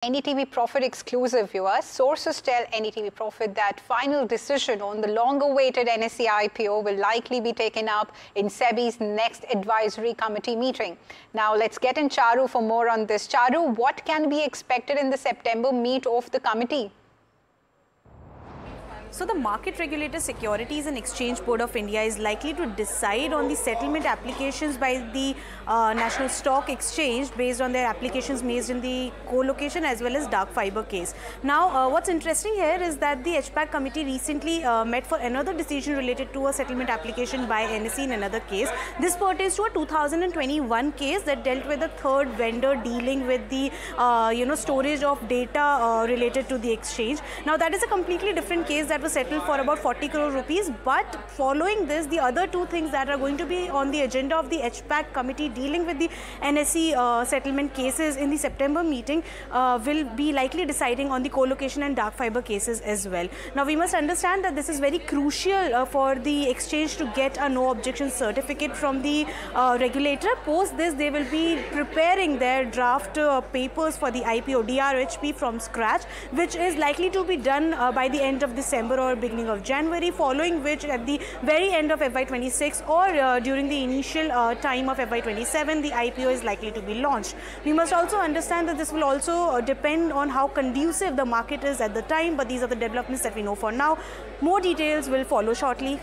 NDTV Profit exclusive, viewers. Sources tell NDTV Profit that final decision on the long-awaited NSE IPO will likely be taken up in SEBI's next advisory committee meeting. Now, let's get in Charu for more on this. Charu, what can be expected in the September meet of the committee? So the market regulator Securities and Exchange Board of India is likely to decide on the settlement applications by the National Stock Exchange based on their applications made in the co-location as well as dark fiber case. Now what's interesting here is that the HPAC committee recently met for another decision related to a settlement application by NSE in another case. This pertains to a 2021 case that dealt with a third vendor dealing with the storage of data related to the exchange. Now that is a completely different case that was settled for about 40 crore rupees, but following this, the other two things that are going to be on the agenda of the HPAC committee dealing with the NSE settlement cases in the September meeting will be likely deciding on the co-location and dark fiber cases as well. Now we must understand that this is very crucial for the exchange to get a no objection certificate from the regulator. Post this, they will be preparing their draft papers for the IPO DRHP from scratch, which is likely to be done by the end of December or beginning of January, following which at the very end of FY26 or during the initial time of FY27, the IPO is likely to be launched. We must also understand that this will also depend on how conducive the market is at the time, but these are the developments that we know for now. More details will follow shortly.